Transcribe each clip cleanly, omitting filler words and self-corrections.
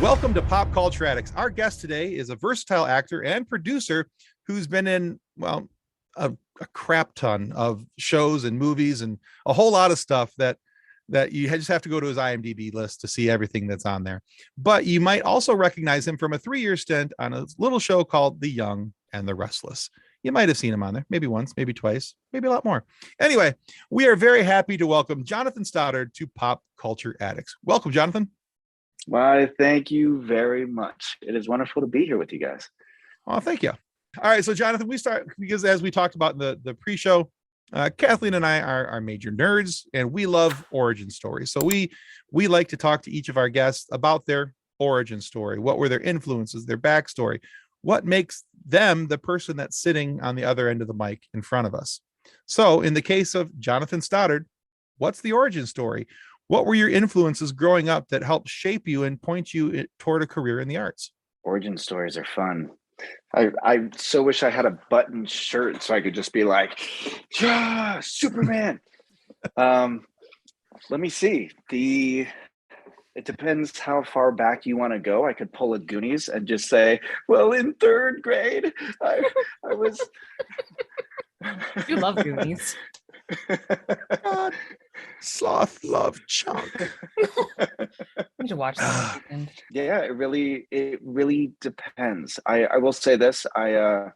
Welcome to Pop Culture Addicts. Our guest today is a versatile actor and producer who's been in, well, a crap ton of shows and movies and a whole lot of stuff that you just have to go to his IMDb list to see everything that's on there. But you might also recognize him from a 3-year stint on a little show called The Young and The Restless. You might have seen him on there, maybe once, maybe twice, maybe a lot more. Anyway, we are very happy to welcome Jonathan Stoddard to Pop Culture Addicts. Welcome, Jonathan. Why, thank you very much. It is wonderful to be here with you guys. Oh, thank you. All right, so Jonathan, we start because as we talked about in the pre-show, Kathleen and I are major nerds and we love origin stories. So we like to talk to each of our guests about their origin story. What were their influences, their backstory? What makes them the person that's sitting on the other end of the mic in front of us? So in the case of Jonathan Stoddard, what's the origin story? What were your influences growing up that helped shape you and point you toward a career in the arts? Origin stories are fun. I so wish I had a button shirt so I could just be like, yeah, Superman. Let me see. It depends how far back you want to go. I could pull a Goonies and just say, well, in 3rd grade, I was. You love Goonies. God, sloth love chunk. I need to watch that weekend. Yeah, it really depends. I will say this. I've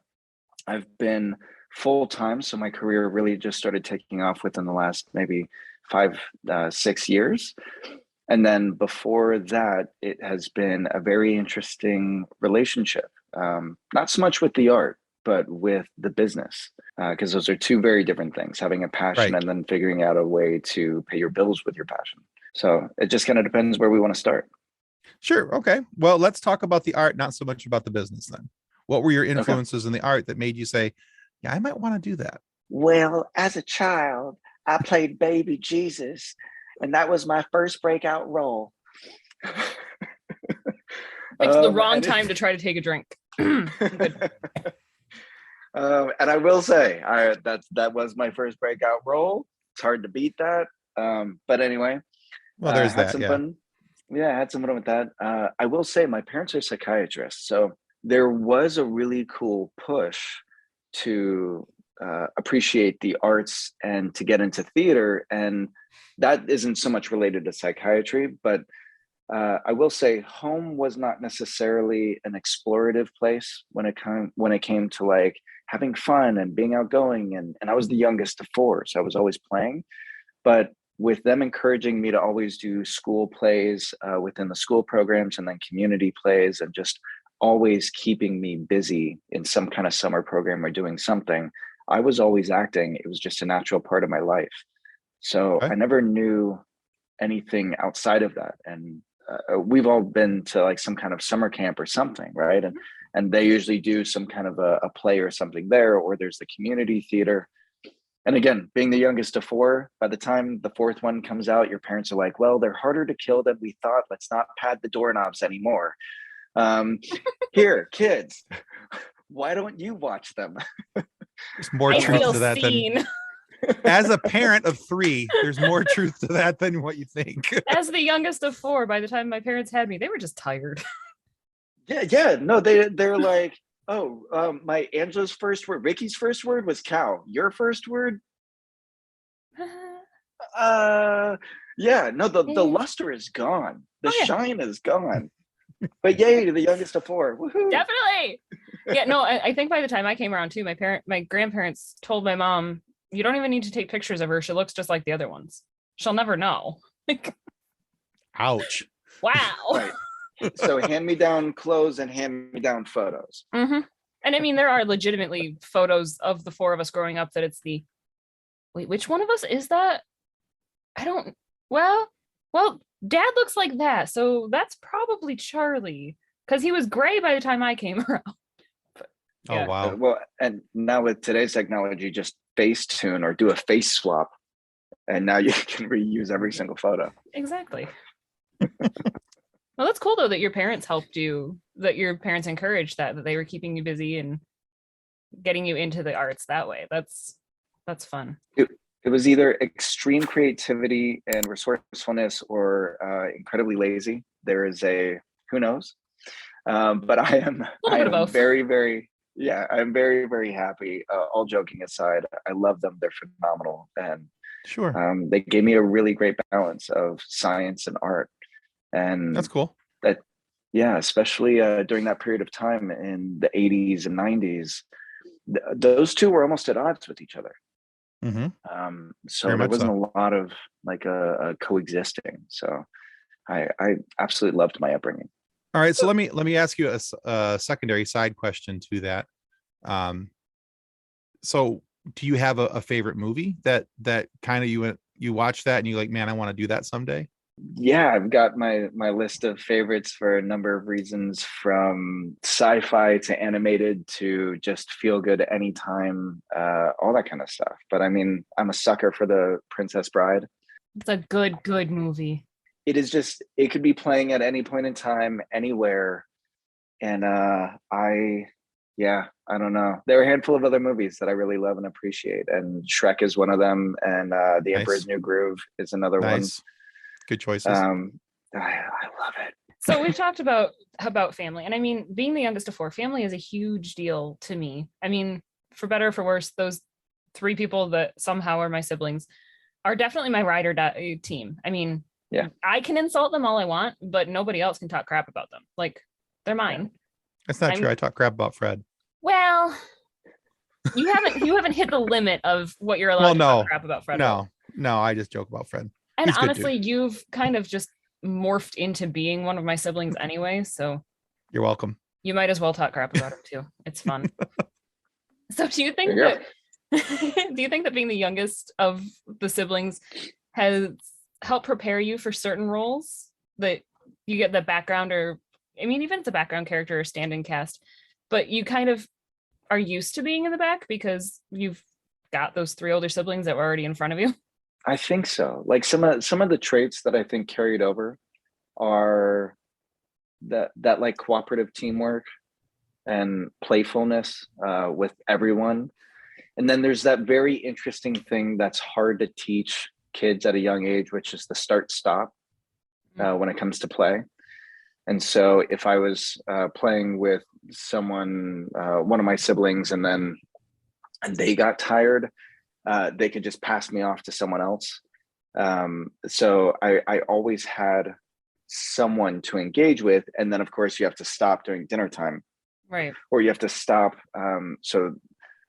been full-time, so my career really just started taking off within the last maybe 5-6 years. And then before that, it has been a very interesting relationship. Not so much with the art, but with the business, because those are two very different things, having a passion Right. and then figuring out a way to pay your bills with your passion. So it just kind of depends where we want to start. Sure. Okay. Well, let's talk about the art, not so much about the business then. What were your influences in the art that made you say, yeah, I might want to do that? Well, as a child, I played baby Jesus, and that was my first breakout role. It's the wrong time to try to take a drink. Good. And I will say, that was my first breakout role. It's hard to beat that. But anyway, Well, there's had that. some Yeah. fun. Yeah, I had some fun with that. I will say my parents are psychiatrists, so there was a really cool push to appreciate the arts and to get into theater. And that isn't so much related to psychiatry, but I will say home was not necessarily an explorative place when it came to like having fun and being outgoing. And I was the youngest of 4, so I was always playing. But with them encouraging me to always do school plays within the school programs and then community plays and just always keeping me busy in some kind of summer program or doing something, I was always acting. It was just a natural part of my life. So Okay. I never knew anything outside of that. And we've all been to like some kind of summer camp or something, right? And they usually do some kind of a play or something there, or there's the community theater. And again, being the youngest of 4, by the time the 4th one comes out, your parents are like, well, they're harder to kill than we thought. Let's not pad the doorknobs anymore. Here, kids, why don't you watch them? There's more I truth feel to that seen. than as a parent of 3, there's more truth to that than what you think. As the youngest of 4, by the time my parents had me, they were just tired. Yeah. No, they're like, oh, my Angela's first word, Ricky's first word was cow. Your first word? Yeah, no, the luster is gone. The shine is gone. But yay to the youngest of 4. Woohoo. Definitely. Yeah, no, I think by the time I came around too, my grandparents told my mom, you don't even need to take pictures of her. She looks just like the other ones. She'll never know. Ouch. Wow. Right. So hand-me-down clothes and hand-me-down photos. Mm-hmm. And I mean, there are legitimately photos of the 4 of us growing up that it's wait, which one of us is that? Well, Dad looks like that. So that's probably Charlie because he was gray by the time I came around. But, yeah. Oh, wow. Well, and now with today's technology, just Facetune or do a face swap. And now you can reuse every single photo. Exactly. Well, that's cool though that your parents helped you, that your parents encouraged that they were keeping you busy and getting you into the arts that way. That's fun. It was either extreme creativity and resourcefulness or incredibly lazy. There is a Who knows? But I bit of both. very, very, I'm very, very happy. All joking aside, I love them. They're phenomenal. And Sure. they gave me a really great balance of science and art. And That's cool. that, yeah, especially during that period of time in the 80s and 90s, those two were almost at odds with each other. So Very there much wasn't so. a lot of like a coexisting. So I absolutely loved my upbringing. All right, so let me ask you a secondary side question to that. So do you have a favorite movie that kind of you watch that and you like, man, I want to do that someday? Yeah, I've got my list of favorites for a number of reasons, from sci-fi to animated to just feel good anytime, all that kind of stuff. But I mean, I'm a sucker for The Princess Bride. It's a good movie. It is just, it could be playing at any point in time, anywhere. And I don't know. There are a handful of other movies that I really love and appreciate. And Shrek is one of them. And The Emperor's New Groove is another one. Good choices. I love it. So we've talked about family. And I mean, being the youngest of four, family is a huge deal to me. I mean, for better or for worse, those three people that somehow are my siblings are definitely my ride or die team. I mean, yeah, I can insult them all I want, but nobody else can talk crap about them. Like, they're mine. That's not true. I talk crap about Fred. Well, you haven't hit the limit of what you're allowed to talk crap about Fred. No, I just joke about Fred. And honestly, you've kind of just morphed into being one of my siblings anyway, so you're welcome. You might as well talk crap about him too. It's fun. So do you think that being the youngest of the siblings has helped prepare you for certain roles, that you get the background, or I mean, even if it's a background character or stand-in cast, but you kind of are used to being in the back because you've got those three older siblings that were already in front of you? I think so. Like some of the traits that I think carried over are that like cooperative teamwork and playfulness with everyone. And then there's that very interesting thing that's hard to teach kids at a young age, which is the start-stop when it comes to play. And so if I was playing with someone, one of my siblings, and they got tired, they could just pass me off to someone else. So I always had someone to engage with. And then of course you have to stop during dinner time. Right. Or you have to stop. So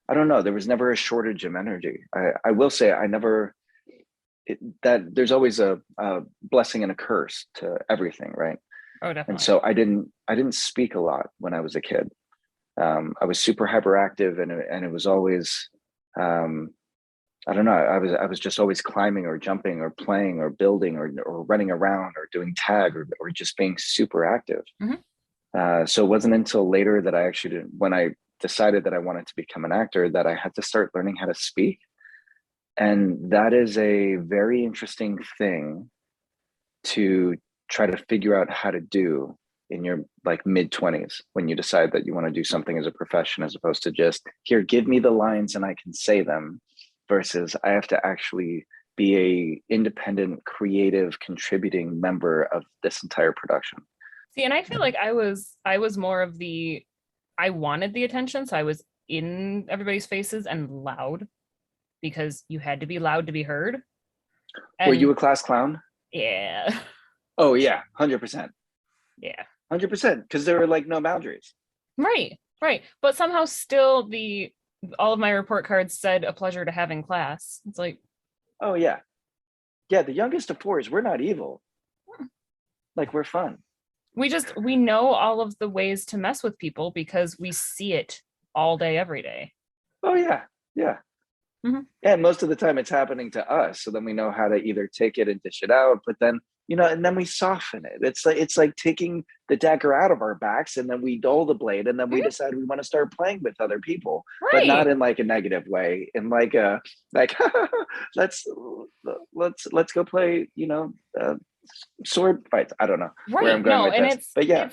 I don't know. There was never a shortage of energy. I will say that there's always a blessing and a curse to everything, right? Oh, definitely. And so I didn't speak a lot when I was a kid. I was super hyperactive, and it was always, I don't know. I was just always climbing or jumping or playing or building or running around or doing tag or just being super active. Mm-hmm. So it wasn't until later that when I decided that I wanted to become an actor, that I had to start learning how to speak. And that is a very interesting thing to try to figure out how to do in your like mid-20s, when you decide that you want to do something as a profession, as opposed to just, here, give me the lines and I can say them, versus I have to actually be a independent, creative, contributing member of this entire production. See, and I feel like I was more of I wanted the attention, so I was in everybody's faces and loud, because you had to be loud to be heard. And, were you a class clown? Yeah. Oh yeah, 100%. Yeah, 100%, because there were like no boundaries. Right. But somehow still all of my report cards said "a pleasure to have in class." It's like, oh yeah, the youngest of fours, we're not evil. Like, we're fun. We know all of the ways to mess with people because we see it all day, every day. Oh yeah. Mm-hmm. And most of the time it's happening to us, so then we know how to either take it and dish it out, but then and then we soften it. It's like taking the dagger out of our backs, and then we dull the blade, and then we decide we want to start playing with other people, but not in like a negative way, in like a let's go play sword fights. I don't know where I'm going with this, but yeah,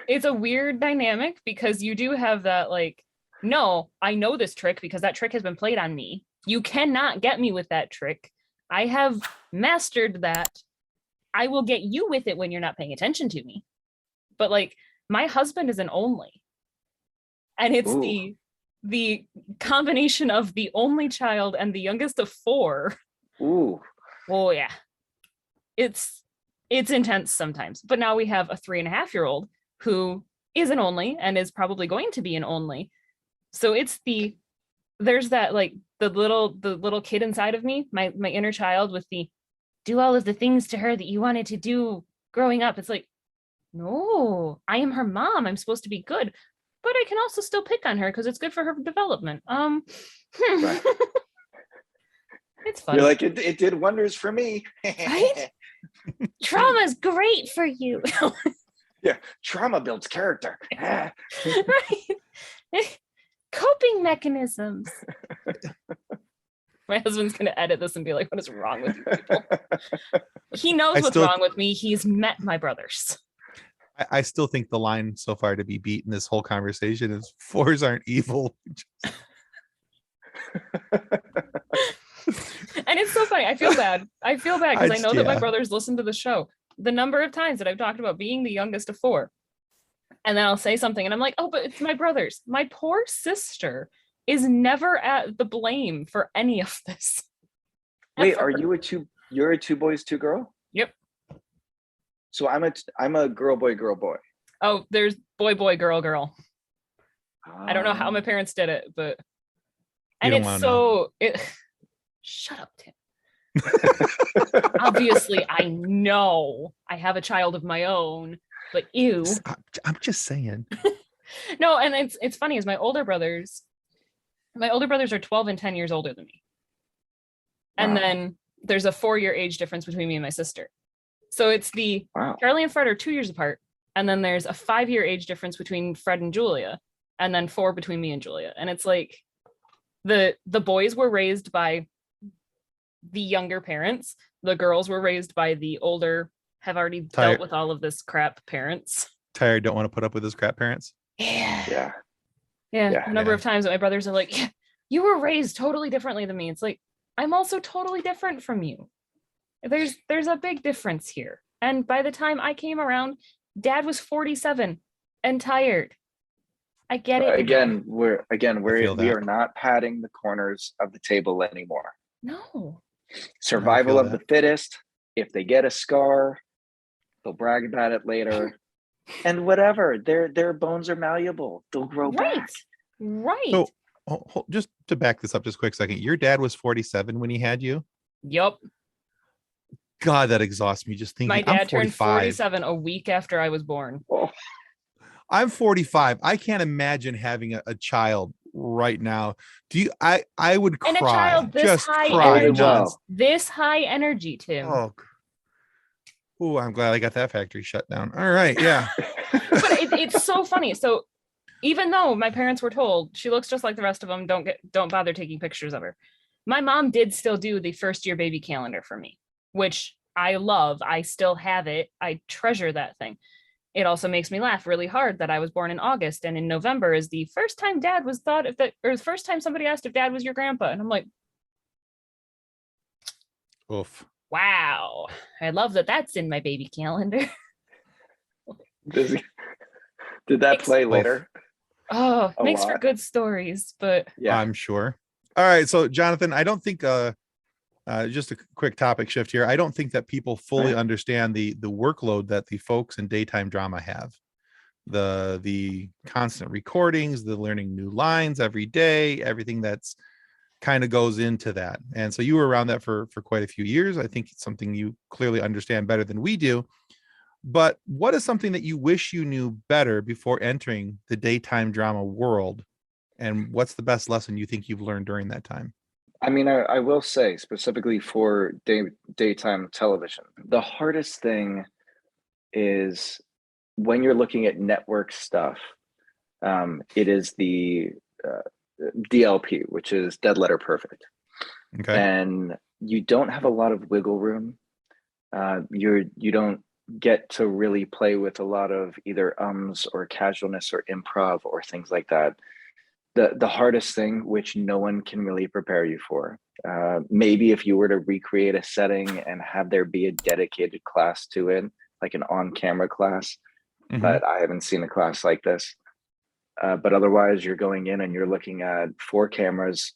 it's a weird dynamic, because you do have that like, no, I know this trick because that trick has been played on me. You cannot get me with that trick. I have mastered that. I will get you with it when you're not paying attention to me. but like my husband is an only, and it's Ooh. the combination of the only child and the youngest of 4. Ooh. Oh yeah, it's intense sometimes. But now we have a 3.5-year-old who is an only and is probably going to be an only. So there's that, like, the little kid inside of me, my inner child, with the do all of the things to her that you wanted to do growing up. It's like, no, I am her mom. I'm supposed to be good, but I can also still pick on her because it's good for her development. Right. It's fun. You're like, it did wonders for me. Right? Trauma's great for you. Yeah, trauma builds character. Right. Coping mechanisms. My husband's gonna edit this and be like, what is wrong with you people? He knows what's wrong with me. He's met my brothers. I still think the line so far to be beat in this whole conversation is 4s aren't evil. And it's so funny. I feel bad because I know that my brothers listen to the show. The number of times that I've talked about being the youngest of 4, and then I'll say something and I'm like, oh, but it's my brothers. My poor sister is never at the blame for any of this. Wait, are you you're a 2 boys, 2 girl? Yep. So I'm a girl, boy, girl, boy. Oh, there's boy, boy, girl, girl. I don't know how my parents did it, but and it's so shut up, Tim. Obviously, I know I have a child of my own, but ew. I'm just saying. No, and it's funny, is my older brothers are 12 and 10 years older than me. And then there's a 4-year age difference between me and my sister. So it's Charlie and Fred are 2 years apart. And then there's a 5-year age difference between Fred and Julia. And then 4 between me and Julia. And it's like the boys were raised by the younger parents. The girls were raised by the older, have already dealt with all of this crap parents. Tired, don't want to put up with this crap parents. Yeah. A number of times that my brothers are like, yeah, you were raised totally differently than me. It's like, I'm also totally different from you. There's a big difference here. And by the time I came around, Dad was 47 and tired. I get it. Again, we are not padding the corners of the table anymore. No. Survival of the fittest. If they get a scar, they'll brag about it later. And whatever, their bones are malleable. They'll grow back. Right. So, just to back this up just a quick second, your dad was 47 when he had you? Yep. God, that exhausts me just thinking. My dad turned 47 a week after I was born. Oh. I'm 45. I can't imagine having a child right now. I would cry. And a child this high energy. This high energy, Tim. Oh, I'm glad I got that factory shut down. All right, yeah. But it's so funny. So even though my parents were told she looks just like the rest of them, don't bother taking pictures of her, my mom did still do the first year baby calendar for me, which I love. I still have it. I treasure that thing. It also makes me laugh really hard that I was born in August, and in November is the first time Dad was thought of that, or the first time somebody asked if Dad was your grandpa. And I'm like, oof. Wow. I love that that's in my baby calendar. Did that play later? Oh, makes for good stories, but yeah, I'm sure. All right. So Jonathan, I don't think just a quick topic shift here. I don't think that people fully understand the workload that the folks in daytime drama have. The constant recordings, the learning new lines every day, everything that's kind of goes into that. And so you were around that for quite a few years. I think it's something you clearly understand better than we do. But what is something that you wish you knew better before entering the daytime drama world? And what's the best lesson you think you've learned during that time? I mean, I will say specifically for daytime television, the hardest thing is when you're looking at network stuff, it is the DLP, which is Dead Letter Perfect. Okay. And you don't have a lot of wiggle room. You don't get to really play with a lot of either ums or casualness or improv or things like that. The hardest thing, which no one can really prepare you for, maybe if you were to recreate a setting and have there be a dedicated class to it, like an on-camera class, but I haven't seen a class like this. But otherwise, you're going in and you're looking at 4 cameras.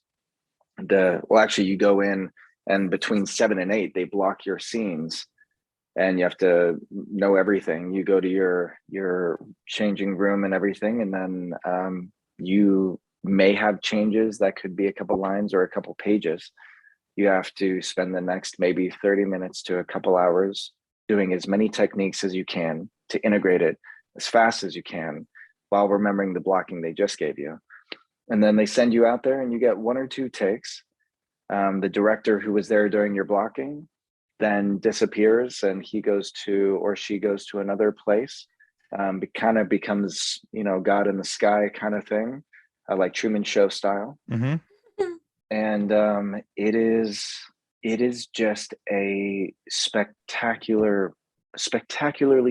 Actually, you go in and between 7 and 8, they block your scenes, and you have to know everything. You go to your changing room and everything, and then you may have changes that could be a couple lines or a couple pages. You have to spend the next maybe 30 minutes to a couple hours doing as many techniques as you can to integrate it as fast as you can while remembering the blocking they just gave you. And then they send you out there and you get 1 or 2 takes. The director who was there during your blocking then disappears, and he goes to, or she goes to another place. It kind of becomes, God in the sky kind of thing, like Truman Show style. And it is just a spectacularly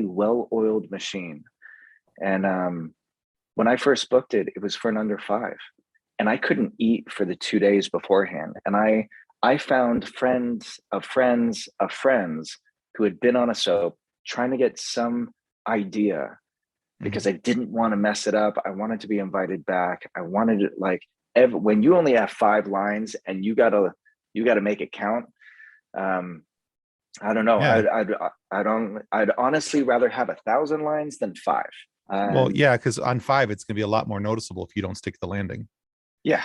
well-oiled machine. And when I first booked it, it was for an under 5, and I couldn't eat for the 2 days beforehand. And I found friends of friends of friends who had been on a soap trying to get some idea, because I didn't want to mess it up. I wanted to be invited back. I wanted it, like, when you only have 5 lines and you gotta make it count. I don't know. Yeah. I'd honestly rather have 1,000 lines than 5. Well, yeah, because on 5, it's going to be a lot more noticeable if you don't stick the landing. Yeah,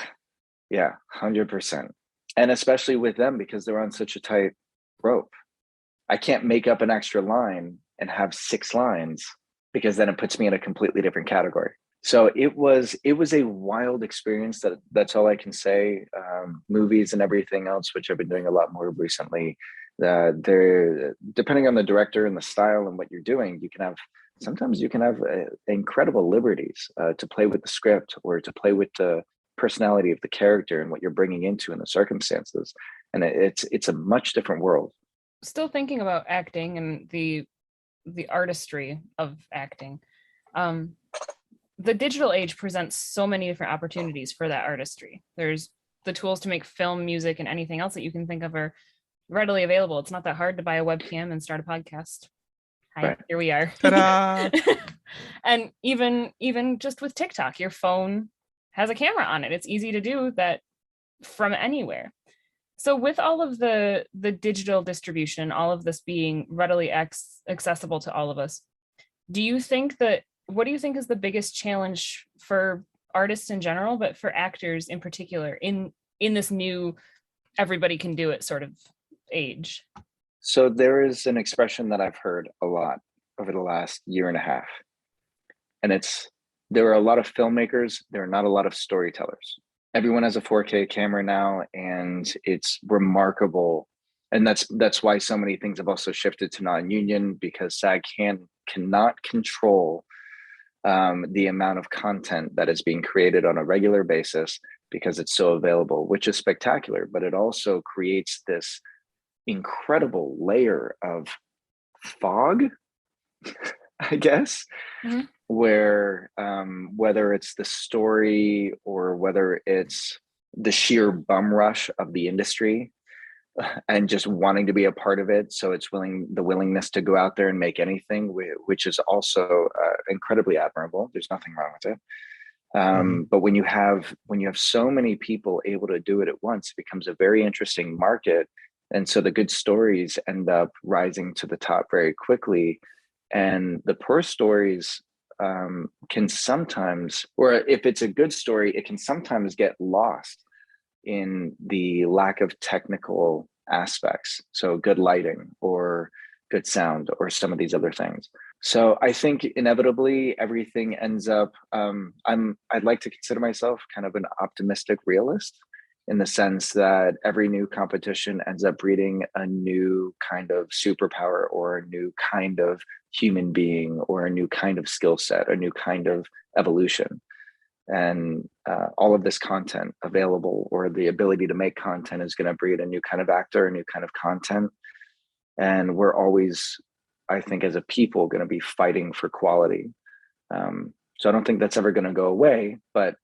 100%. And especially with them, because they're on such a tight rope. I can't make up an extra line and have 6 lines, because then it puts me in a completely different category. So it was a wild experience. That's all I can say. Movies and everything else, which I've been doing a lot more recently, they're, depending on the director and the style and what you're doing, sometimes you can have incredible liberties to play with the script or to play with the personality of the character and what you're bringing into in the circumstances. And it's a much different world. Still thinking about acting and the artistry of acting. The digital age presents so many different opportunities for that artistry. There's the tools to make film, music, and anything else that you can think of are readily available. It's not that hard to buy a webcam and start a podcast. Hi, right. Here we are. Ta-da! And even just with TikTok, your phone has a camera on it. It's easy to do that from anywhere. So with all of the digital distribution, all of this being readily accessible to all of us, what do you think is the biggest challenge for artists in general, but for actors in particular in this new everybody can do it sort of age? So there is an expression that I've heard a lot over the last year and a half. And there are a lot of filmmakers, there are not a lot of storytellers. Everyone has a 4K camera now, and it's remarkable. And that's why so many things have also shifted to non-union, because SAG cannot control the amount of content that is being created on a regular basis, because it's so available, which is spectacular. But it also creates this incredible layer of fog, I guess, where whether it's the story or whether it's the sheer bum rush of the industry and just wanting to be a part of it, so it's the willingness to go out there and make anything, which is also incredibly admirable. There's nothing wrong with it. But when you have so many people able to do it at once, it becomes a very interesting market. And so the good stories end up rising to the top very quickly. And the poor stories can sometimes, or if it's a good story, it can sometimes get lost in the lack of technical aspects. So good lighting or good sound or some of these other things. So I think inevitably everything ends up, I'd like to consider myself kind of an optimistic realist, in the sense that every new competition ends up breeding a new kind of superpower or a new kind of human being or a new kind of skill set, a new kind of evolution. And all of this content available, or the ability to make content, is going to breed a new kind of actor, a new kind of content. And we're always, I think, as a people, going to be fighting for quality. So I don't think that's ever going to go away. But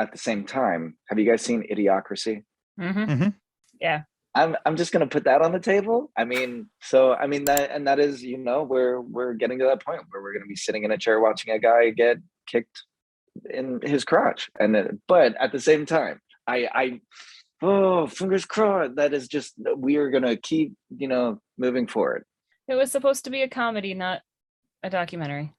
at the same time, have you guys seen Idiocracy? Yeah. I'm just gonna put that on the table. I mean, that is, we're getting to that point where we're gonna be sitting in a chair watching a guy get kicked in his crotch, but at the same time, I oh, fingers crossed, that is just, we are gonna keep moving forward. It was supposed to be a comedy, not a documentary.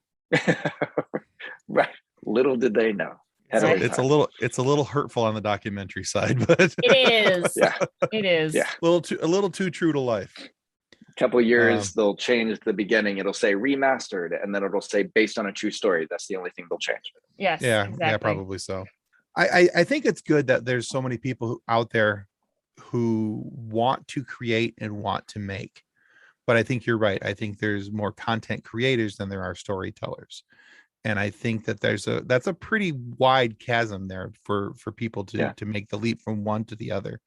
Right. Little did they know. So it's a little hurtful on the documentary side, but it is. Yeah. It is. Yeah. a little too true to life. A couple of years, they'll change the beginning. It'll say remastered, and then it'll say based on a true story. That's the only thing they'll change. Yes. Yeah. Exactly. Yeah, probably so. I think it's good that there's so many people out there who want to create and want to make. But I think you're right. I think there's more content creators than there are storytellers. And I think that that's a pretty wide chasm there for people to make the leap from one to the other.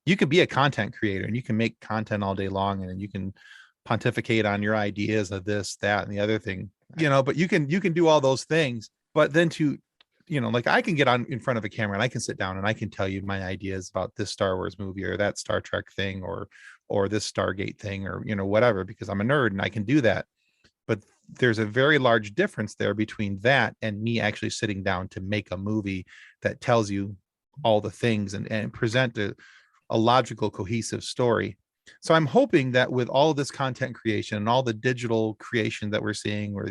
You could be a content creator and you can make content all day long, and you can pontificate on your ideas of this, that, and the other thing, but you can do all those things. But then like I can get on in front of a camera and I can sit down and I can tell you my ideas about this Star Wars movie or that Star Trek thing or this Stargate thing or, whatever, because I'm a nerd and I can do that. But there's a very large difference there between that and me actually sitting down to make a movie that tells you all the things and present a logical, cohesive story. So I'm hoping that with all of this content creation and all the digital creation that we're seeing, where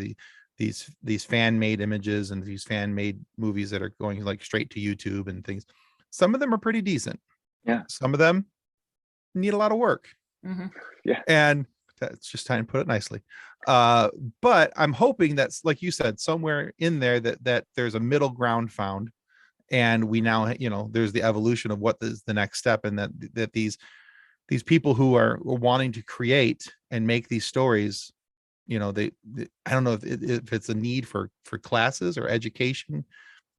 these fan-made images and these fan-made movies that are going like straight to YouTube and things, some of them are pretty decent. Yeah. Some of them need a lot of work. Mm-hmm. Yeah. And that's just trying to put it nicely. But I'm hoping that's, like you said, somewhere in there that there's a middle ground found, and we now, there's the evolution of what is the next step, and that these people who are wanting to create and make these stories, they I don't know if it's a need for classes or education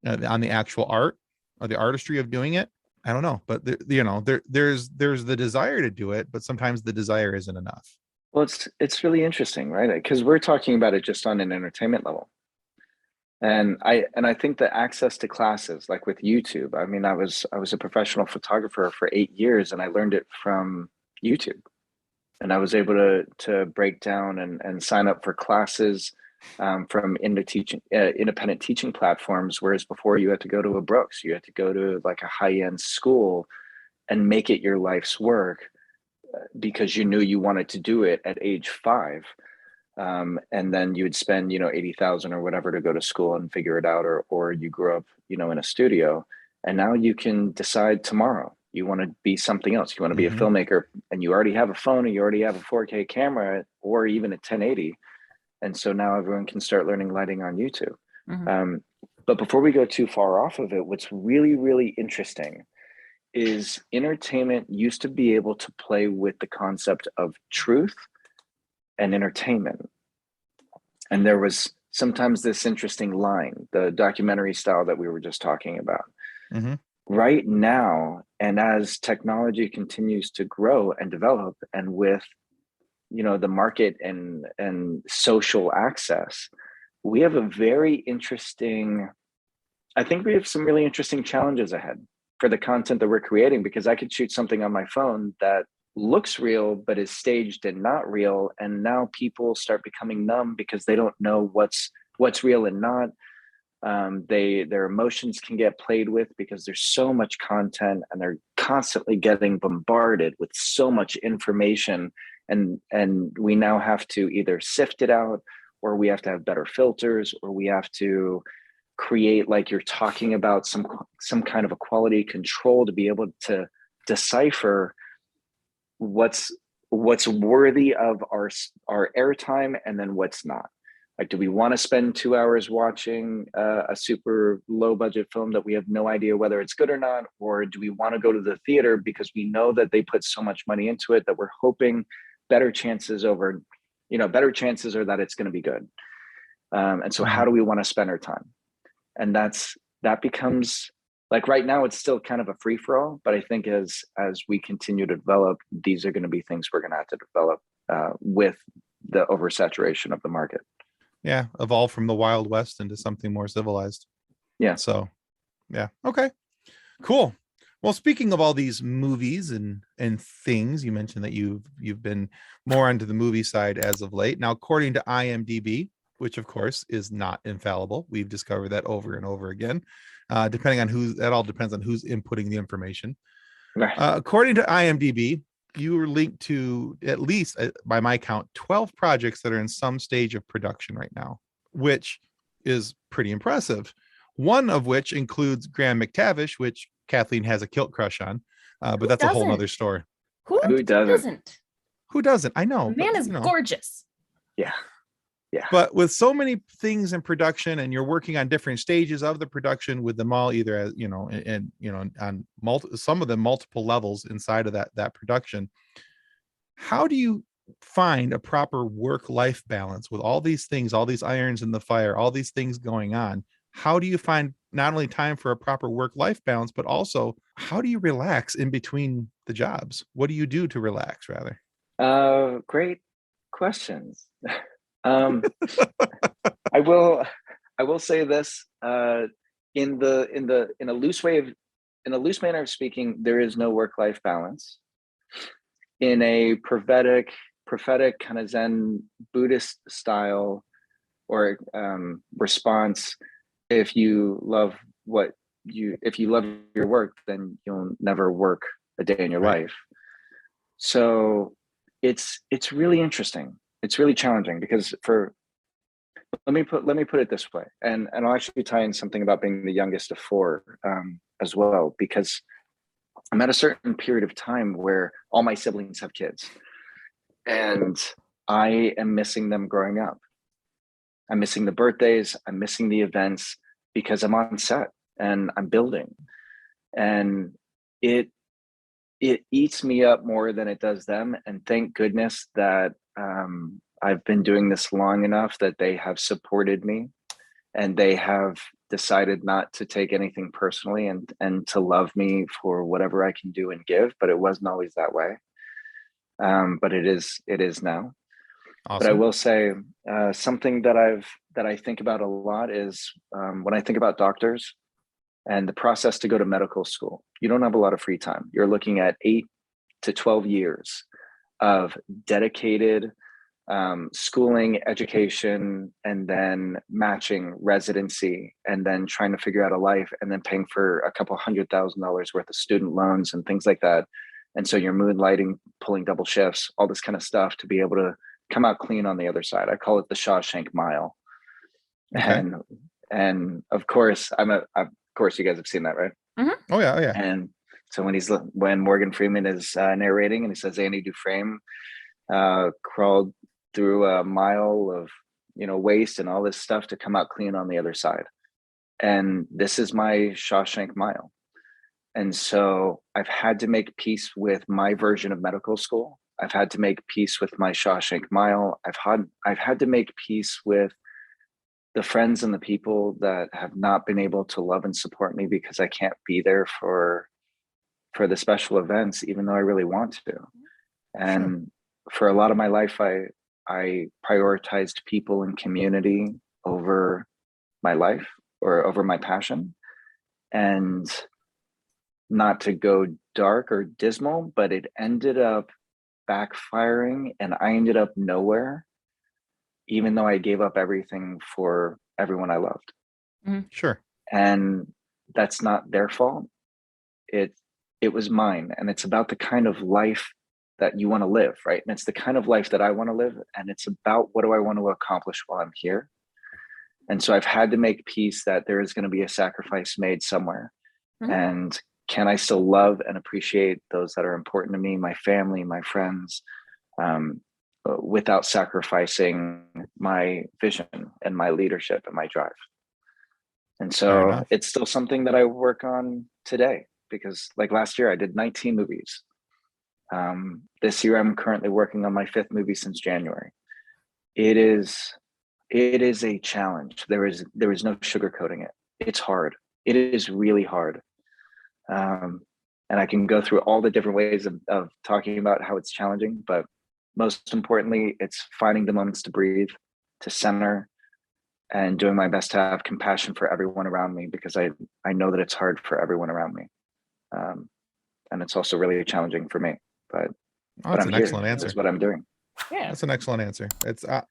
on the actual art or the artistry of doing it. I don't know, but there's the desire to do it, but sometimes the desire isn't enough. Well, it's really interesting, right? Because we're talking about it just on an entertainment level. And I think the access to classes, like with YouTube, I mean, I was a professional photographer for 8 years, and I learned it from YouTube. And I was able to break down and sign up for classes from independent teaching platforms, whereas before you had to go to a Brooks, you had to go to like a high-end school and make it your life's work, because you knew you wanted to do it at age 5. And then you would spend, $80,000 or whatever to go to school and figure it out, or you grew up, in a studio, and now you can decide tomorrow you want to be something else. You want to be a filmmaker, and you already have a phone, or you already have a 4K camera, or even a 1080. And so now everyone can start learning lighting on YouTube. Mm-hmm. But before we go too far off of it, what's really, really interesting is entertainment used to be able to play with the concept of truth and entertainment. And there was sometimes this interesting line, the documentary style that we were just talking about. Mm-hmm. Right now, and as technology continues to grow and develop, and with the market and social access, we have I think we have some really interesting challenges ahead for the content that we're creating, because I could shoot something on my phone that looks real but is staged and not real, and now people start becoming numb because they don't know what's real and not. Their emotions can get played with because there's so much content, and they're constantly getting bombarded with so much information, and we now have to either sift it out, or we have to have better filters, or we have to create, like you're talking about, some kind of a quality control to be able to decipher what's worthy of our airtime and then what's not. Like, do we want to spend 2 hours watching a super low budget film that we have no idea whether it's good or not? Or do we want to go to the theater because we know that they put so much money into it that we're hoping better chances are that it's going to be good. And so how do we want to spend our time? And that becomes, like, right now it's still kind of a free for all, but I think as we continue to develop, these are going to be things we're going to have to develop with the oversaturation of the market. Yeah, evolve from the Wild West into something more civilized. Yeah. So, yeah. Okay, cool. Well, speaking of all these movies and things, you mentioned that you've been more onto the movie side as of late. Now, according to IMDb, which of course is not infallible, we've discovered that over and over again. Depending on that all depends on who's inputting the information. Right. According to IMDb, you were linked to at least, by my count, 12 projects that are in some stage of production right now, which is pretty impressive. One of which includes Graham McTavish, which Kathleen has a kilt crush on, but Who that's a whole doesn't? nother story. Who doesn't? Who doesn't? I know. The man but, is gorgeous. Yeah. But with so many things in production, and you're working on different stages of the production with them all, either as and on some of them multiple levels inside of that production. How do you find a proper work-life balance with all these things, all these irons in the fire, all these things going on? How do you find not only time for a proper work-life balance, but also how do you relax in between the jobs? What do you do to relax, rather? Great questions. I will say this, in a loose manner of speaking, there is no work-life balance. In a prophetic kind of Zen Buddhist style or response, if you love your work, then you'll never work a day in your life. So it's really interesting. It's really challenging because let me put it this way, and I'll actually tie in something about being the youngest of four as well, because I'm at a certain period of time where all my siblings have kids, and I am missing them growing up. I'm missing the birthdays. I'm missing the events because I'm on set and I'm building, and it eats me up more than it does them. And thank goodness that I've been doing this long enough that they have supported me, and they have decided not to take anything personally and to love me for whatever I can do and give. But it wasn't always that way. But it is now. Awesome. But I will say something that I think about a lot is when I think about doctors and the process to go to medical school. You don't have a lot of free time. You're looking at 8 to 12 years of dedicated schooling, education, and then matching residency, and then trying to figure out a life, and then paying for a couple $100,000 worth of student loans and things like that. And so you're moonlighting, pulling double shifts, all this kind of stuff to be able to come out clean on the other side. I call it the Shawshank Mile. Okay. And of course, of course you guys have seen that, right? Mm-hmm. Oh yeah. And so when Morgan Freeman is narrating and he says Andy Dufresne crawled through a mile of waste and all this stuff to come out clean on the other side, and this is my Shawshank Mile. And so I've had to make peace with my version of medical school. I've had to make peace with my Shawshank Mile. I've had to make peace with the friends and the people that have not been able to love and support me because I can't be there for the special events, even though I really want to. And for a lot of my life, I prioritized people and community over my life or over my passion. And not to go dark or dismal, but it ended up backfiring and I ended up nowhere, even though I gave up everything for everyone I loved. Mm-hmm. Sure. And that's not their fault. It was mine. And it's about the kind of life that you want to live, right? And it's the kind of life that I want to live. And it's about what do I want to accomplish while I'm here. And so I've had to make peace that there is going to be a sacrifice made somewhere. Mm-hmm. And can I still love and appreciate those that are important to me, my family, my friends, without sacrificing my vision and my leadership and my drive? And so it's still something that I work on today, because like last year I did 19 movies. This year I'm currently working on my 5th movie since January. It is a challenge. There is no sugarcoating it. It's hard. It is really hard. And I can go through all the different ways of talking about how it's challenging, but most importantly, it's finding the moments to breathe, to center, and doing my best to have compassion for everyone around me, because I know that it's hard for everyone around me. and it's also really challenging for me. But That's I'm an here. excellent answer. That's what I'm doing. Yeah. That's an excellent answer. It's I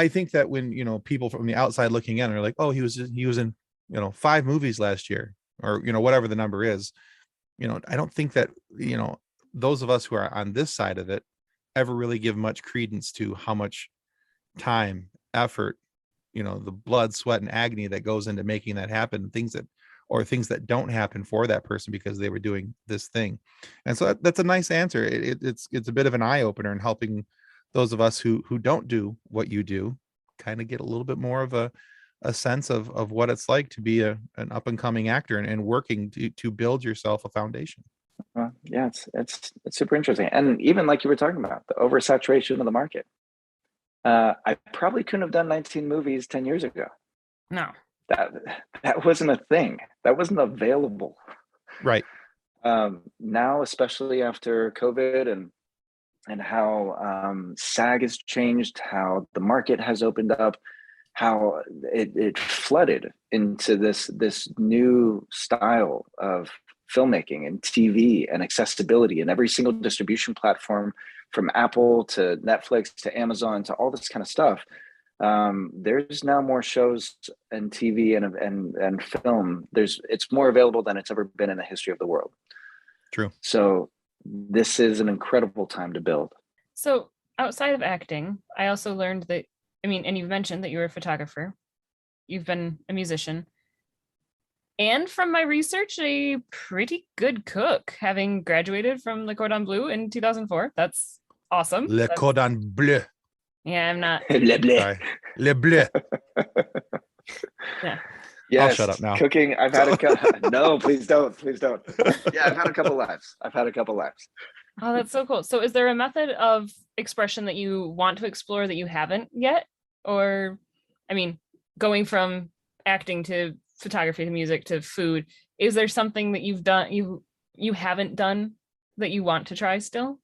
think that when people from the outside looking in are like, oh, he was in 5 movies last year, or whatever the number is. I don't think that those of us who are on this side of it ever really give much credence to how much time, effort, the blood, sweat, and agony that goes into making that happen, things that don't happen for that person because they were doing this thing. And so that's a nice answer. It's a bit of an eye opener in helping those of us who don't do what you do kind of get a little bit more of a sense of what it's like to be an up and coming actor and working to build yourself a foundation. Yeah, it's super interesting. And even like you were talking about, the oversaturation of the market. I probably couldn't have done 19 movies 10 years ago. No. That wasn't a thing. That wasn't available. Right. Now, especially after COVID and how SAG has changed, how the market has opened up, how it flooded into this new style of filmmaking and TV and accessibility, and every single distribution platform from Apple to Netflix to Amazon to all this kind of stuff. There's now more shows and TV and film. It's more available than it's ever been in the history of the world. True. So this is an incredible time to build. So outside of acting, I also learned that, and you've mentioned that you were a photographer, you've been a musician, and from my research, a pretty good cook, having graduated from Le Cordon Bleu in 2004. That's awesome. Le Cordon Bleu. Yeah, I'm not. Le bleu. Sorry. Le Bleu. Yeah. Yes, I'll shut up now. Cooking. I've had a couple. No, please don't. Please don't. Yeah, I've had a couple lives. Oh, that's so cool. So is there a method of expression that you want to explore that you haven't yet? Or, going from acting to photography to music to food, is there something that you've done, you haven't done that you want to try still?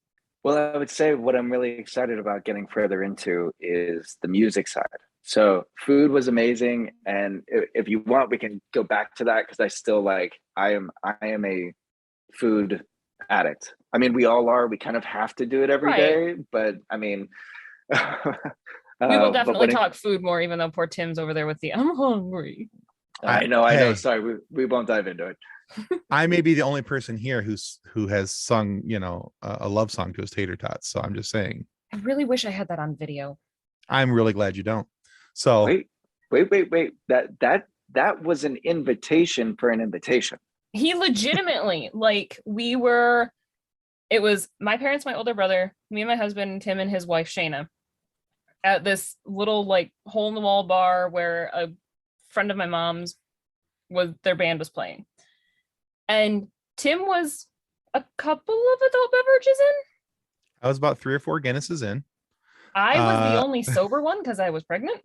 Well, I would say what I'm really excited about getting further into is the music side. So food was amazing. And if you want, we can go back to that, because I still I am a food addict. We all are. We kind of have to do it every day. But we will definitely talk food more, even though poor Tim's over there with the I'm hungry. I know. Sorry, we won't dive into it. I may be the only person here who has sung, a love song to his tater tots. So I'm just saying. I really wish I had that on video. I'm really glad you don't. So wait. That was an invitation for an invitation. He legitimately, it was my parents, my older brother, me and my husband, Tim and his wife, Shayna, at this little hole in the wall bar where a friend of my mom's their band was playing. And Tim was a couple of adult beverages in. I was about 3 or 4 Guinnesses in. I was the only sober one because I was pregnant.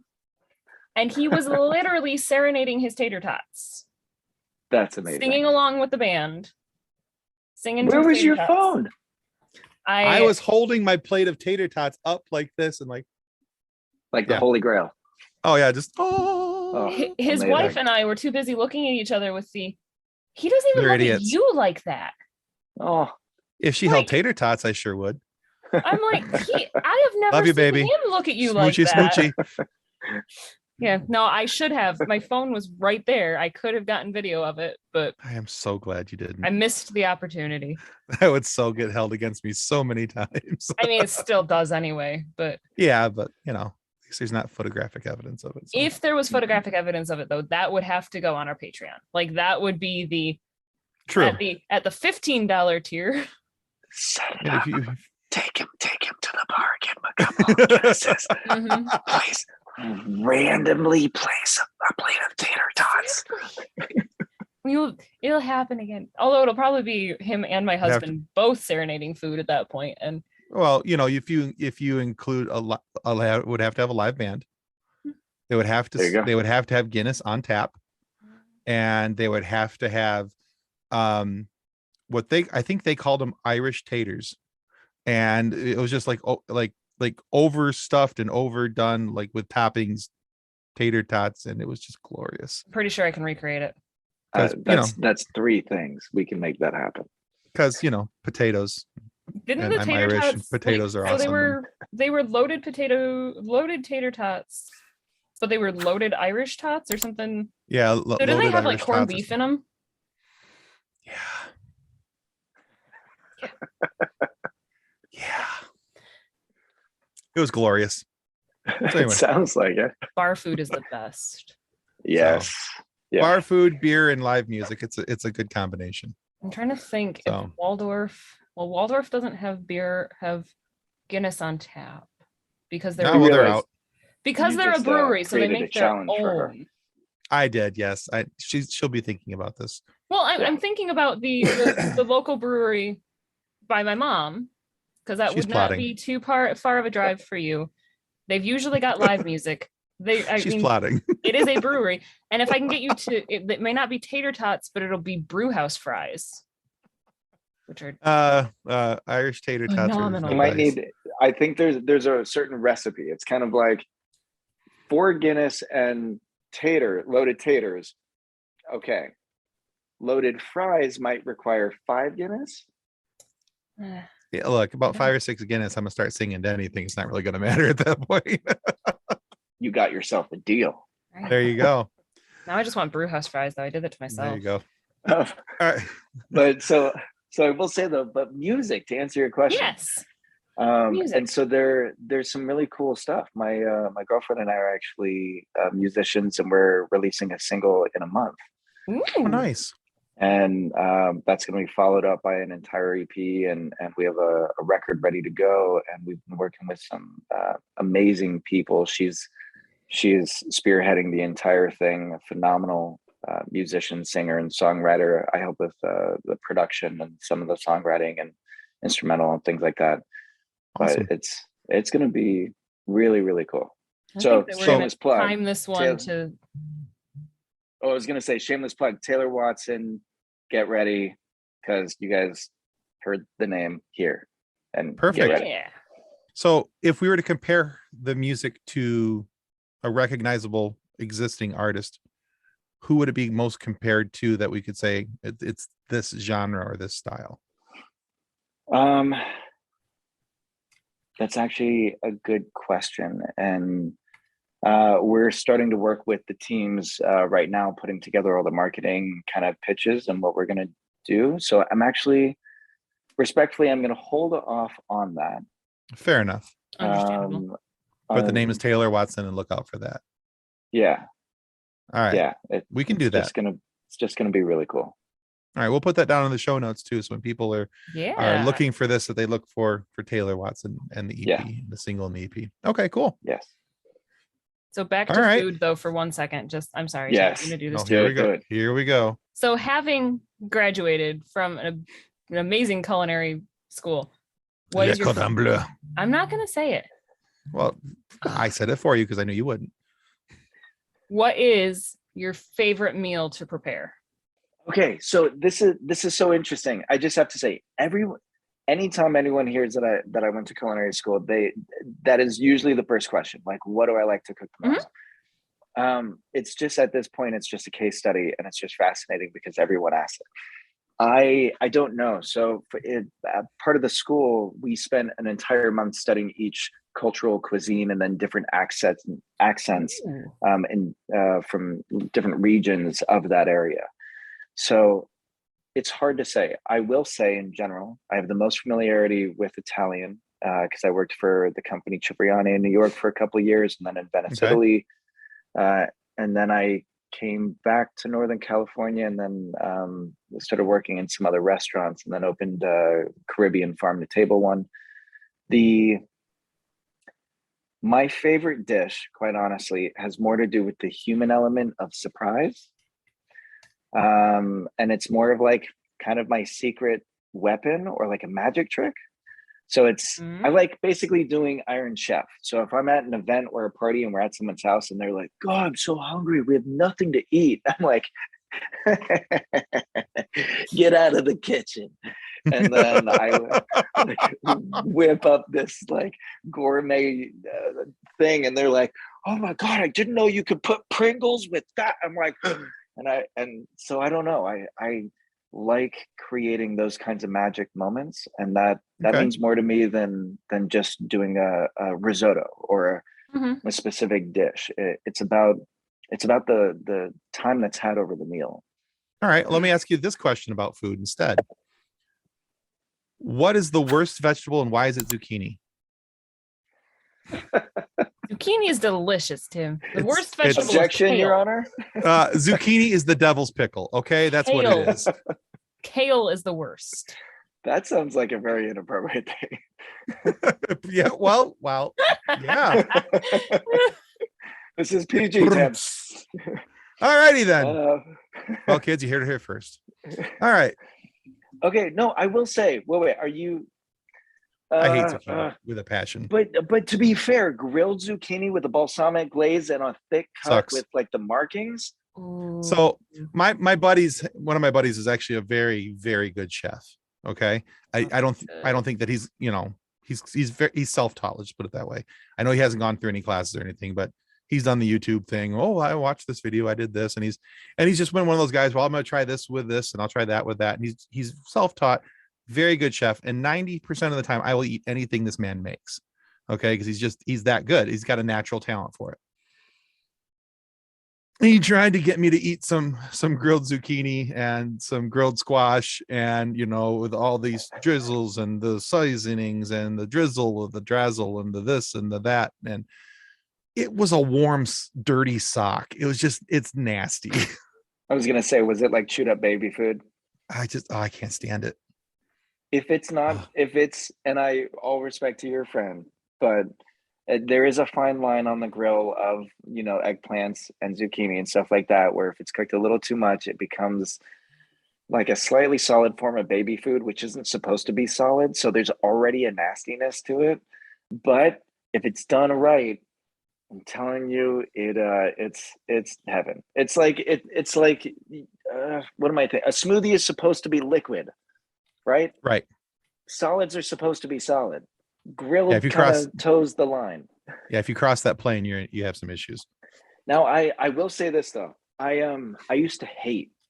And he was literally serenading his tater tots. That's amazing. Singing along with the band. Singing. Where was your phone? I was holding my plate of tater tots up like this and the Holy Grail. Oh yeah, just his amazing. wife and I were too busy looking at each other with he doesn't even look at you like that. Oh, if she held tater tots, I sure would. I'm I have never Love you, seen baby. him look at you Smoochy, like that. Smoochy. Yeah, no, I should have. My phone was right there. I could have gotten video of it, but I am so glad you didn't. I missed the opportunity. That would so get held against me so many times. It still does anyway, but yeah, but at least there's not photographic evidence of it. So. If there was photographic evidence of it, though, that would have to go on our Patreon. That would be the true at the $15 tier. Set it up. Take him to the bar, give him a couple of Guinnesses. Please randomly place a plate of tater tots. It'll happen again. Although it'll probably be him and my husband both serenading food at that point. And well, if you include would have to have a live band. They would have to have Guinness on tap, and they would have to have I think they called them Irish taters, and it was just like overstuffed and overdone, with toppings, tater tots, and it was just glorious. Pretty sure I can recreate it. That's 3 things. We can make that happen. because potatoes. Didn't And the I'm tater Irish, and tots potatoes are so awesome. they were loaded tater tots, but they were loaded Irish tots or something. Yeah, So didn't they loaded have like Irish corned tots. beef in them? Yeah. Yeah. It was glorious. So anyway, It sounds like it. Bar food is the best. Yes. Yeah. bar food, beer, and live music. It's a good combination. I'm trying to think if So Waldorf doesn't have Guinness on tap because they're now, well, they're realize out. because you they're a just, brewery, so they created a make their challenge for her. own. I did, yes. She'll be thinking about this. Well, Yeah. I'm thinking about the local brewery by my mom, because that She's would plotting. not be too far of a drive for you. They've usually got live music. She's plotting. It is a brewery, and if I can get you to, it may not be tater tots, but it'll be brew house fries, which are Irish tater tots are Phenomenal. You no might dice. need. I think there's a certain recipe. It's kind of like 4 Guinness and loaded taters. Okay, loaded fries might require 5 Guinness. Yeah, look, about 5 or 6 Guinness, I'm gonna start singing to anything. It's not really gonna matter at that point. You got yourself a deal. There you go. Now I just want brew house fries, though. I did that to myself. There you go. All right. But so I will say though, but music, to answer your question. Yes. And so there's some really cool stuff. My girlfriend and I are actually musicians, and we're releasing a single in a month. Ooh. Oh, nice. And that's going to be followed up by an entire EP, and we have a record ready to go. And we've been working with some amazing people. She's spearheading the entire thing. A phenomenal musician, singer, and songwriter. I help with the production and some of the songwriting and instrumental and things like that. Awesome. But it's going to be really, really cool. I So think that we're gonna shameless plug. time this one to. Oh, I was going to say shameless plug. Taylor Watson, get ready, because you guys heard the name here. And Perfect. Get ready. Yeah. So if we were to compare the music to a recognizable existing artist, who would it be most compared to that we could say it's this genre or this style? That's actually a good question. And we're starting to work with the teams right now, putting together all the marketing kind of pitches and what we're going to do. So I'm actually, respectfully, I'm going to hold off on that. Fair enough. Understandable. But the name is Taylor Watson, and look out for that. Yeah. All right. Yeah. We can do that. It's just gonna be really cool. All right, we'll put that down in the show notes too. So when people are looking for this, that they look for Taylor Watson and the EP, the single and the EP. Okay, cool. Yes. So back All to right. food though for 1 second. I'm sorry. Yes. I'm gonna do this. Oh, too. here we go. Here we go. So having graduated from an amazing culinary school, what is your? Cordon bleu. I'm not gonna say it. Well, I said it for you because I knew you wouldn't. What is your favorite meal to prepare? Okay, so this is so interesting. I just have to say, anytime anyone hears that I went to culinary school, that is usually the first question. Like, what do I like to cook the most? It's just at this point, it's just a case study, and it's just fascinating because everyone asks it. I don't know. So part of the school, we spent an entire month studying each cultural cuisine and then different accents from different regions of that area. So it's hard to say. I will say in general, I have the most familiarity with Italian because I worked for the company Cipriani in New York for a couple of years, and then in Venice, Italy. And then I came back to Northern California, and then started working in some other restaurants, and then opened a Caribbean farm to table one. My favorite dish, quite honestly, has more to do with the human element of surprise. And it's more of like kind of my secret weapon or like a magic trick. So I like basically doing Iron Chef. So if I'm at an event or a party and we're at someone's house and they're like, "God, I'm so hungry, we have nothing to eat," I'm like, "Get out of the kitchen." And then I whip up this like gourmet thing, and they're like, "Oh my God, I didn't know you could put Pringles with that." I'm like, and so I don't know. like creating those kinds of magic moments, and that Okay. means more to me than just doing a risotto or Mhm. a specific dish. It's about the time that's had over the meal. All right. Let me ask you this question about food instead. What is the worst vegetable and why is it zucchini? Zucchini is delicious, Tim. The It's- worst it's- vegetable Objection, is Your kale. Honor. Zucchini is the devil's pickle. Okay. That's what Kale. it is. Kale is the worst. That sounds like a very inappropriate thing. Yeah. Well, yeah. This is PG, Tim. All righty then. Well, kids, you heard it here first. All right. Okay, no, I will say, wait, are you? I hate zucchini with a passion. But to be fair, grilled zucchini with a balsamic glaze and a thick cut Sucks. with like the markings. So one of my buddies is actually a very, very good chef. Okay. I don't think that he's, he's self-taught. Let's put it that way. I know he hasn't gone through any classes or anything, but he's done the YouTube thing. Oh, I watched this video. I did this. And he's just been one of those guys. Well, I'm going to try this with this and I'll try that with that. And he's self-taught, very good chef. And 90% of the time I will eat anything this man makes. Okay. Cause he's that good. He's got a natural talent for it. He tried to get me to eat some grilled zucchini and some grilled squash, and with all these drizzles and the seasonings and the drizzle of the drazzle and the this and the that, and it was a warm, dirty sock. It was it's nasty. I was gonna say, was it like chewed up baby food? I can't stand it. If it's not, and I all respect to your friend, but there is a fine line on the grill of eggplants and zucchini and stuff like that, where if it's cooked a little too much, it becomes like a slightly solid form of baby food, which isn't supposed to be solid. So there's already a nastiness to it. But if it's done right, I'm telling you, it's heaven. It's like what am I thinking? A smoothie is supposed to be liquid, right? Right. Solids are supposed to be solid. Grilled if you kind of toes the line. Yeah, if you cross that plane, you have some issues. Now, I will say this though. I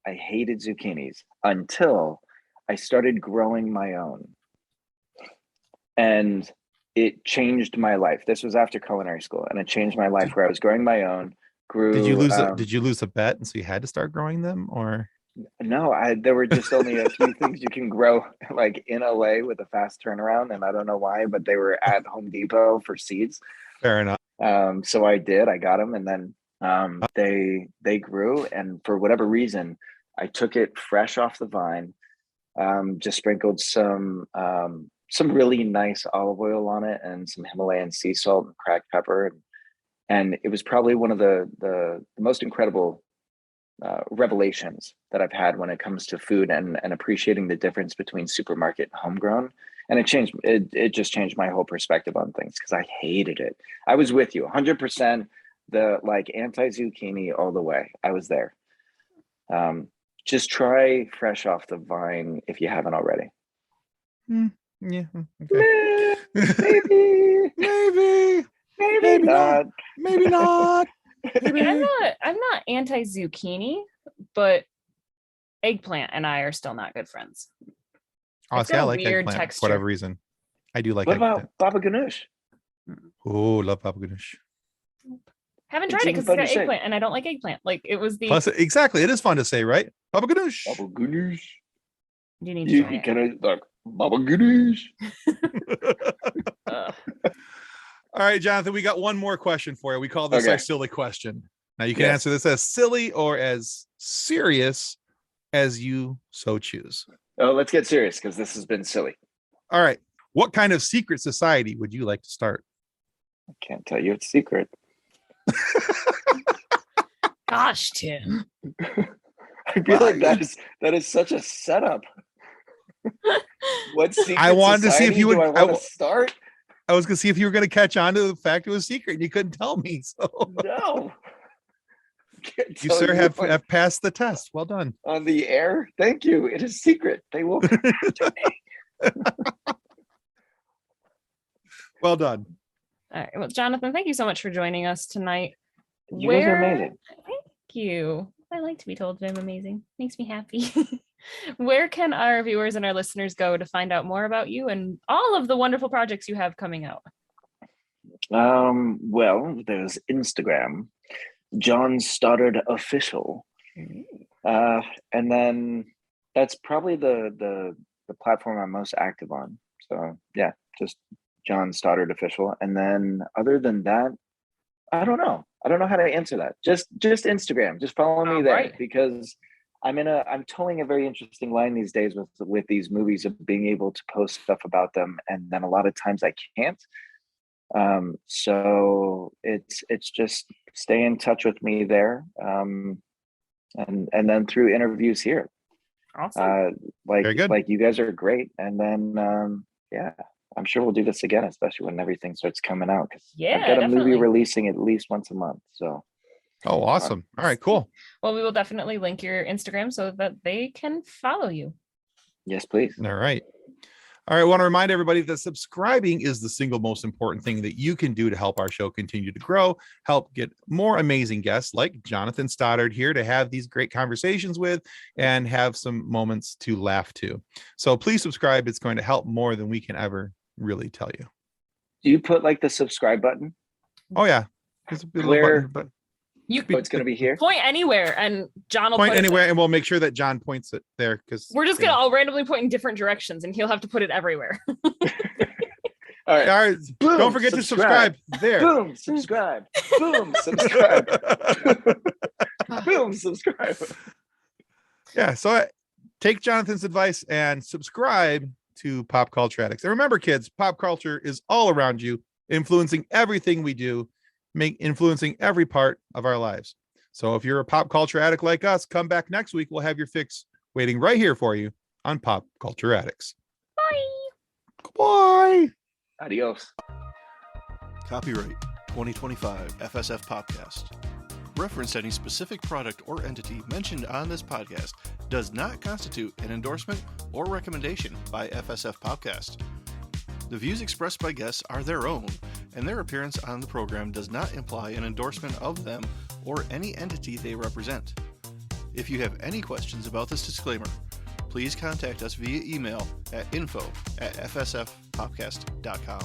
hated zucchinis until I started growing my own, and it changed my life. This was after culinary school, and it changed my life where I was growing my own. Did you lose a bet, and so you had to start growing them, or? No, there were just only a few things you can grow like in LA with a fast turnaround, and I don't know why, but they were at Home Depot for seeds. Fair enough. So I got them, and then they grew, and for whatever reason, I took it fresh off the vine, just sprinkled some really nice olive oil on it and some Himalayan sea salt and cracked pepper, and it was probably one of the most incredible revelations that I've had when it comes to food and appreciating the difference between supermarket and homegrown. And it just changed my whole perspective on things, because I hated it. I was with you 100%, the like anti-zucchini all the way. I was there. Just try fresh off the vine if you haven't already. Yeah. Okay. Maybe not. Maybe not. I'm not anti-zucchini, but eggplant and I are still not good friends. Honestly, I like eggplant for whatever reason. I do like eggplant. What about baba ganoush? Oh, love baba ganoush. Haven't tried it because it's got eggplant, and I don't like eggplant. Like it was the plus exactly. It is fun to say, right? Baba ganoush. Baba ganoush. You need to try it. Can I like baba ganoush? All right, Jonathan, we got one more question for you. We call this our silly question. Now you can answer this as silly or as serious as you so choose. Oh, let's get serious, because this has been silly. All right. What kind of secret society would you like to start? I can't tell you, it's secret. Gosh, Tim. I feel like that is such a setup. What secret I wanted to see if you would I want to start. I was going to see if you were going to catch on to the fact it was secret, and you couldn't tell me. So no, you sir have passed the test. Well done. On the air, thank you. It is secret. They will. Well done. All right. Well, Jonathan, thank you so much for joining us tonight. You guys are amazing. Thank you. I like to be told that I'm amazing. Makes me happy. Where can our viewers and our listeners go to find out more about you and all of the wonderful projects you have coming out? Well, there's Instagram, John Stoddard Official. And then that's probably the platform I'm most active on. So yeah, just John Stoddard Official. And then other than that, I don't know how to answer that. Just Instagram. Just follow me there, right. because I'm towing a very interesting line these days with these movies of being able to post stuff about them, and then a lot of times I can't. So it's just stay in touch with me there. And then through interviews here. Awesome. Very good. Like you guys are great. And then yeah, I'm sure we'll do this again, especially when everything starts coming out. Because Yeah, I've got a definitely. movie releasing at least once a month. So Oh, awesome. All right, cool. Well, we will definitely link your Instagram so that they can follow you. yes, please. All right. All right. I want to remind everybody that subscribing is the single most important thing that you can do to help our show continue to grow, help get more amazing guests like Jonathan Stoddard here to have these great conversations with and have some moments to laugh to. So please subscribe. It's going to help more than we can ever really tell you. Do you put like the subscribe button? Oh, yeah. There's a little Where- button, but Oh, it's going to be here. Point anywhere and John will point put it anywhere, there. and we'll make sure that John points it there because We're just gonna all randomly point in different directions and he'll have to put it everywhere. All right. All right. Boom, Don't forget to subscribe there. Boom, subscribe. Boom, subscribe. Boom, subscribe. Yeah. So take Jonathan's advice and subscribe to Pop Culture Addicts. And remember, kids, pop culture is all around you, influencing everything we do, influencing every part of our lives. So if you're a pop culture addict like us, come back next week. We'll have your fix waiting right here for you on Pop Culture Addicts. Bye. Bye. Adios. Copyright 2025 FSF Podcast. Reference any specific product or entity mentioned on this podcast does not constitute an endorsement or recommendation by FSF Podcast. The views expressed by guests are their own, and their appearance on the program does not imply an endorsement of them or any entity they represent. If you have any questions about this disclaimer, please contact us via email at info@fsfpodcast.com.